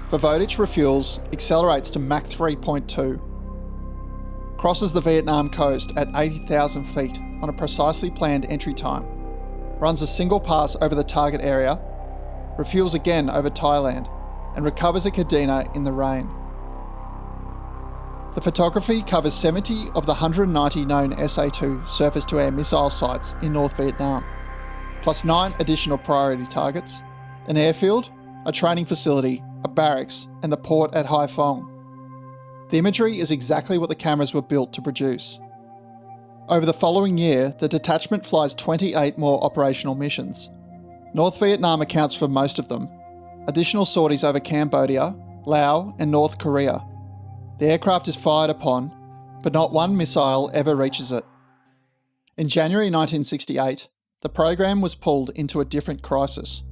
Votovich refuels, accelerates to Mach 3.2, crosses the Vietnam coast at 80,000 feet on a precisely planned entry time, runs a single pass over the target area, refuels again over Thailand, and recovers a Kadena in the rain. The photography covers 70 of the 190 known SA-2 surface-to-air missile sites in North Vietnam, plus 9 additional priority targets, an airfield, a training facility, a barracks, and the port at Hai Phong. The imagery is exactly what the cameras were built to produce. Over the following year, the detachment flies 28 more operational missions. North Vietnam accounts for most of them. Additional sorties over Cambodia, Laos, and North Korea. The aircraft is fired upon, but not one missile ever reaches it. In January 1968, the program was pulled into a different crisis.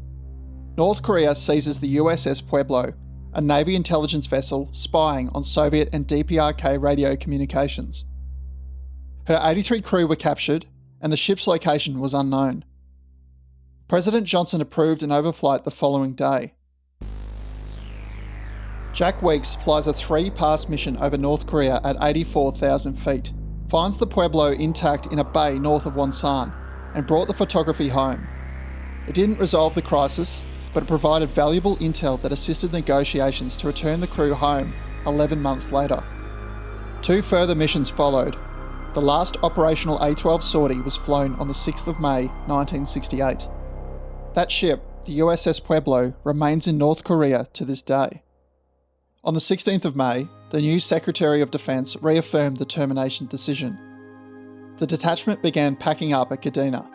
North Korea seizes the USS Pueblo, a Navy intelligence vessel spying on Soviet and DPRK radio communications. Her 83 crew were captured, and the ship's location was unknown. President Johnson approved an overflight the following day. Jack Weeks flies a 3-pass mission over North Korea at 84,000 feet, finds the Pueblo intact in a bay north of Wonsan, and brought the photography home. It didn't resolve the crisis, but it provided valuable intel that assisted negotiations to return the crew home 11 months later. 2 further missions followed. The last operational A-12 sortie was flown on the 6th of May 1968. That ship, the USS Pueblo, remains in North Korea to this day. On the 16th of May, the new Secretary of Defence reaffirmed the termination decision. The detachment began packing up at Kadena.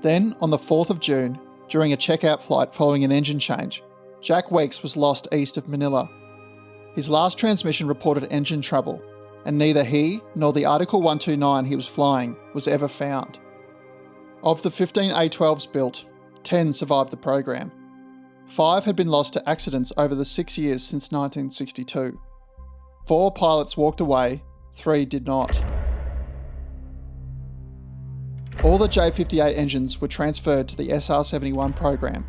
Then, on the 4th of June, during a checkout flight following an engine change, Jack Weeks was lost east of Manila. His last transmission reported engine trouble, and neither he nor the Article 129 he was flying was ever found. Of the 15 A-12s built, 10 survived the program. 5 had been lost to accidents over the 6 years since 1962. 4 pilots walked away, 3 did not. All the J-58 engines were transferred to the SR-71 program.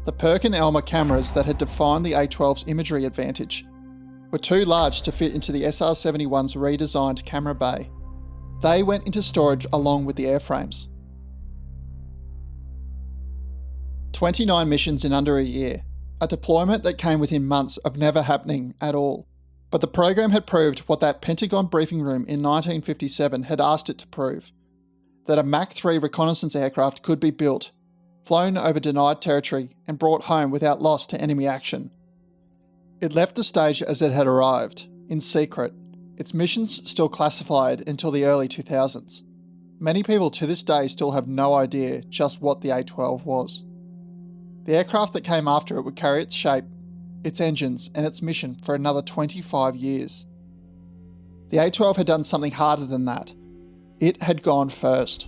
The Perkin-Elmer cameras that had defined the A-12's imagery advantage were too large to fit into the SR-71's redesigned camera bay. They went into storage along with the airframes. 29 missions in under a year, a deployment that came within months of never happening at all. But the program had proved what that Pentagon briefing room in 1957 had asked it to prove: that a Mach 3 reconnaissance aircraft could be built, flown over denied territory, and brought home without loss to enemy action. It left the stage as it had arrived, in secret, its missions still classified until the early 2000s. Many people to this day still have no idea just what the A-12 was. The aircraft that came after it would carry its shape, its engines, and its mission for another 25 years. The A-12 had done something harder than that. It had gone first.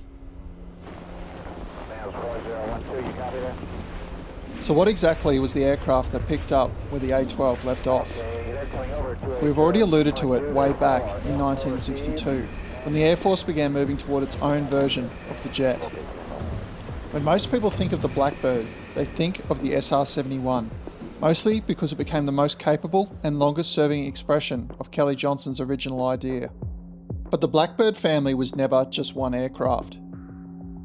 So what exactly was the aircraft that picked up where the A-12 left off? We've already alluded to it way back in 1962, when the Air Force began moving toward its own version of the jet. When most people think of the Blackbird, they think of the SR-71, mostly because it became the most capable and longest-serving expression of Kelly Johnson's original idea. But the Blackbird family was never just one aircraft.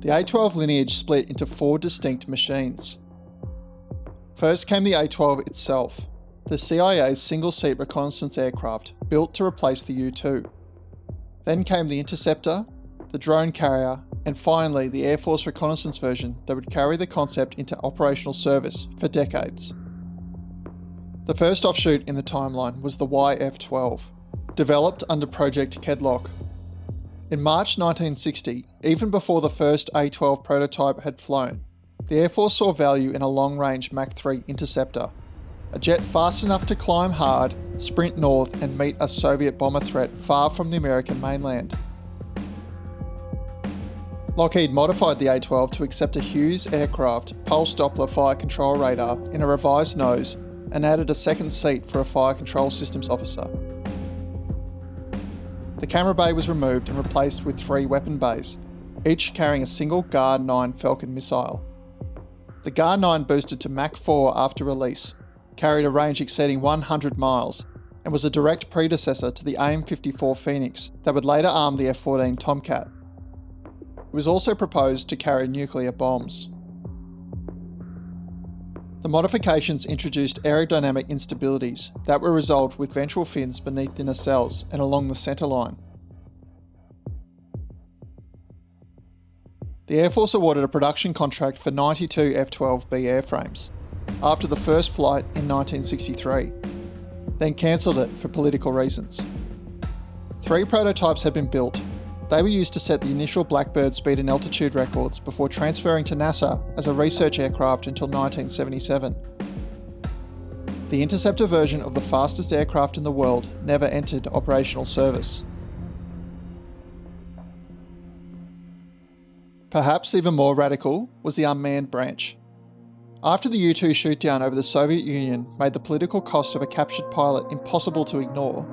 The A-12 lineage split into 4 distinct machines. First came the A-12 itself, the CIA's single-seat reconnaissance aircraft built to replace the U-2. Then came the Interceptor, the drone carrier, and finally the Air Force reconnaissance version that would carry the concept into operational service for decades. The first offshoot in the timeline was the YF-12, Developed under Project Kedlock. In March 1960, even before the first A-12 prototype had flown, the Air Force saw value in a long-range Mach 3 interceptor, a jet fast enough to climb hard, sprint north and meet a Soviet bomber threat far from the American mainland. Lockheed modified the A-12 to accept a Hughes aircraft pulse Doppler fire control radar in a revised nose and added a second seat for a fire control systems officer. The camera bay was removed and replaced with 3 weapon bays, each carrying a single GAR-9 Falcon missile. The GAR-9 boosted to Mach 4 after release, carried a range exceeding 100 miles, and was a direct predecessor to the AIM-54 Phoenix that would later arm the F-14 Tomcat. It was also proposed to carry nuclear bombs. The modifications introduced aerodynamic instabilities that were resolved with ventral fins beneath the nacelles and along the centreline. The Air Force awarded a production contract for 92 F-12B airframes after the first flight in 1963, then cancelled it for political reasons. 3 prototypes had been built. They were used to set the initial Blackbird speed and altitude records before transferring to NASA as a research aircraft until 1977. The interceptor version of the fastest aircraft in the world never entered operational service. Perhaps even more radical was the unmanned branch. After the U-2 shootdown over the Soviet Union made the political cost of a captured pilot impossible to ignore,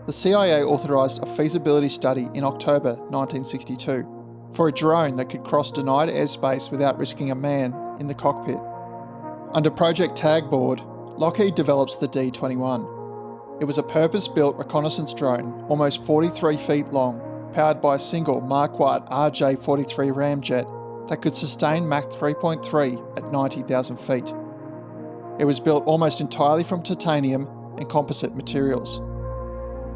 the CIA authorised a feasibility study in October 1962 for a drone that could cross denied airspace without risking a man in the cockpit. Under Project Tagboard, Lockheed develops the D-21. It was a purpose-built reconnaissance drone, almost 43 feet long, powered by a single Mark 1 RJ-43 ramjet that could sustain Mach 3.3 at 90,000 feet. It was built almost entirely from titanium and composite materials.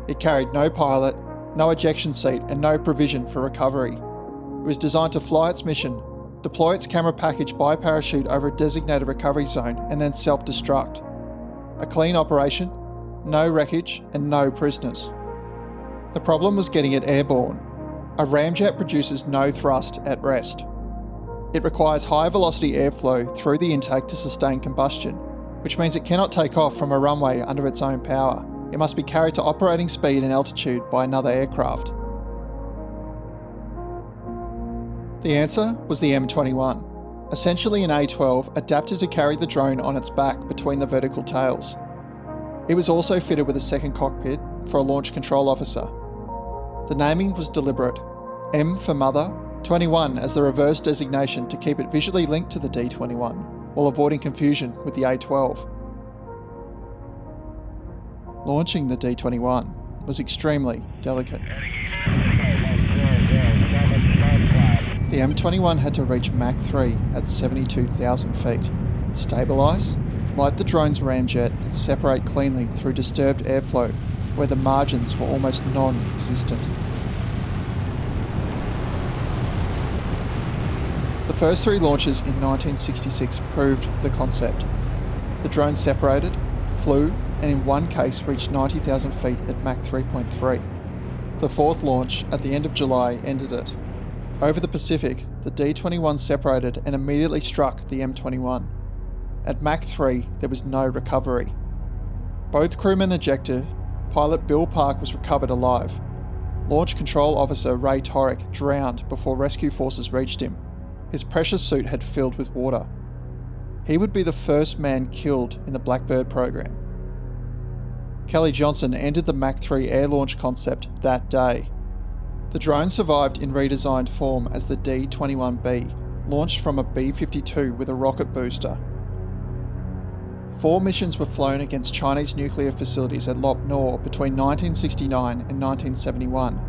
It carried no pilot, no ejection seat, and no provision for recovery. It was designed to fly its mission, deploy its camera package by parachute over a designated recovery zone, and then self-destruct. A clean operation, no wreckage, and no prisoners. The problem was getting it airborne. A ramjet produces no thrust at rest. It requires high velocity airflow through the intake to sustain combustion, which means it cannot take off from a runway under its own power. It must be carried to operating speed and altitude by another aircraft. The answer was the M21, essentially an A-12 adapted to carry the drone on its back between the vertical tails. It was also fitted with a second cockpit for a launch control officer. The naming was deliberate, M for mother, 21 as the reverse designation to keep it visually linked to the D-21, while avoiding confusion with the A-12. Launching the D-21 was extremely delicate. The M21 had to reach Mach 3 at 72,000 feet, stabilise, light the drone's ramjet and separate cleanly through disturbed airflow where the margins were almost non-existent. The first 3 launches in 1966 proved the concept. The drone separated, flew, and in one case reached 90,000 feet at Mach 3.3. The 4th launch, at the end of July, ended it. Over the Pacific, the D-21 separated and immediately struck the M21. At Mach 3, there was no recovery. Both crewmen ejected, pilot Bill Park was recovered alive. Launch Control Officer Ray Torek drowned before rescue forces reached him. His precious suit had filled with water. He would be the first man killed in the Blackbird program. Kelly Johnson ended the Mach 3 air launch concept that day. The drone survived in redesigned form as the D-21B, launched from a B-52 with a rocket booster. 4 missions were flown against Chinese nuclear facilities at Lop Nor between 1969 and 1971.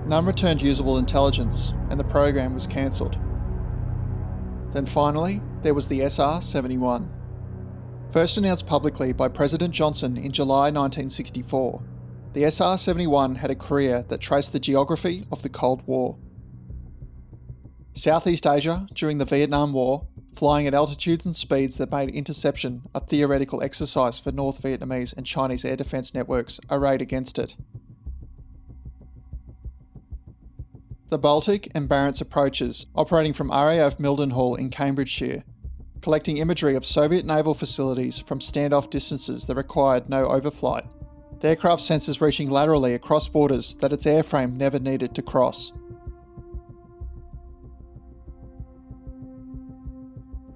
None returned usable intelligence, and the program was cancelled. Then finally, there was the SR-71. First announced publicly by President Johnson in July 1964, the SR-71 had a career that traced the geography of the Cold War. Southeast Asia during the Vietnam War, flying at altitudes and speeds that made interception a theoretical exercise for North Vietnamese and Chinese air defence networks arrayed against it. The Baltic and Barents approaches, operating from RAF Mildenhall in Cambridgeshire, collecting imagery of Soviet naval facilities from standoff distances that required no overflight. The aircraft sensors reaching laterally across borders that its airframe never needed to cross.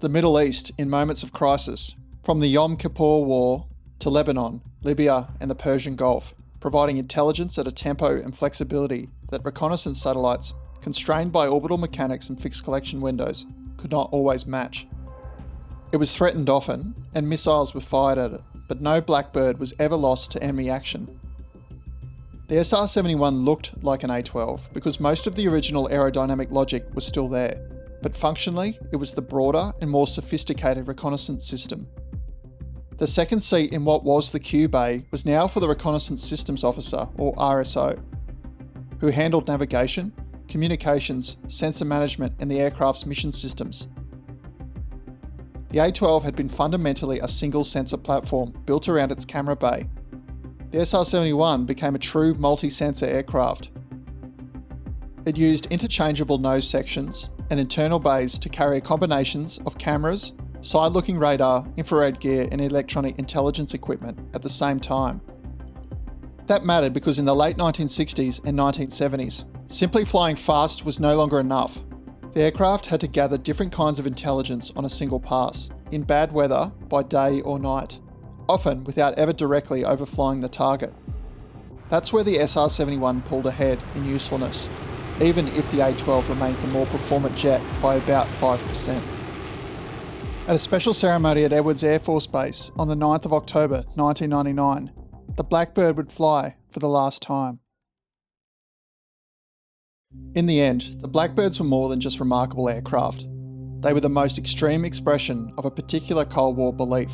The Middle East in moments of crisis, from the Yom Kippur War to Lebanon, Libya and the Persian Gulf, providing intelligence at a tempo and flexibility that reconnaissance satellites, constrained by orbital mechanics and fixed collection windows, could not always match. It was threatened often, and missiles were fired at it, but no Blackbird was ever lost to enemy action. The SR-71 looked like an A-12 because most of the original aerodynamic logic was still there, but functionally it was the broader and more sophisticated reconnaissance system. The second seat in what was the Q bay was now for the Reconnaissance Systems Officer, or RSO, who handled navigation, communications, sensor management and the aircraft's mission systems. The A-12 had been fundamentally a single sensor platform built around its camera bay. The SR-71 became a true multi-sensor aircraft. It used interchangeable nose sections and internal bays to carry combinations of cameras, side-looking radar, infrared gear and electronic intelligence equipment at the same time. That mattered because in the late 1960s and 1970s, simply flying fast was no longer enough. The aircraft had to gather different kinds of intelligence on a single pass, in bad weather, by day or night, often without ever directly overflying the target. That's where the SR-71 pulled ahead in usefulness, even if the A-12 remained the more performant jet by about 5%. At a special ceremony at Edwards Air Force Base on the 9th of October 1999, the Blackbird would fly for the last time. In the end, the Blackbirds were more than just remarkable aircraft. They were the most extreme expression of a particular Cold War belief,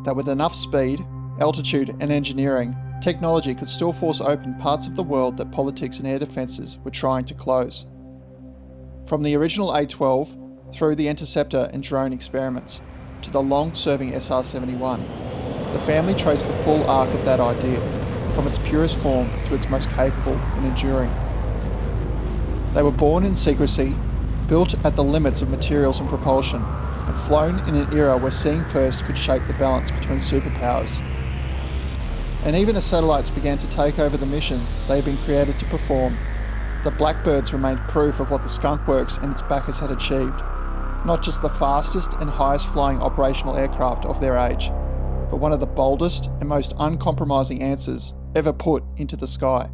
that with enough speed, altitude and engineering, technology could still force open parts of the world that politics and air defences were trying to close. From the original A-12, through the interceptor and drone experiments, to the long-serving SR-71, the family traced the full arc of that idea, from its purest form to its most capable and enduring. They were born in secrecy, built at the limits of materials and propulsion, and flown in an era where seeing first could shape the balance between superpowers. And even as satellites began to take over the mission they had been created to perform, the Blackbirds remained proof of what the Skunk Works and its backers had achieved. Not just the fastest and highest flying operational aircraft of their age, but one of the boldest and most uncompromising answers ever put into the sky.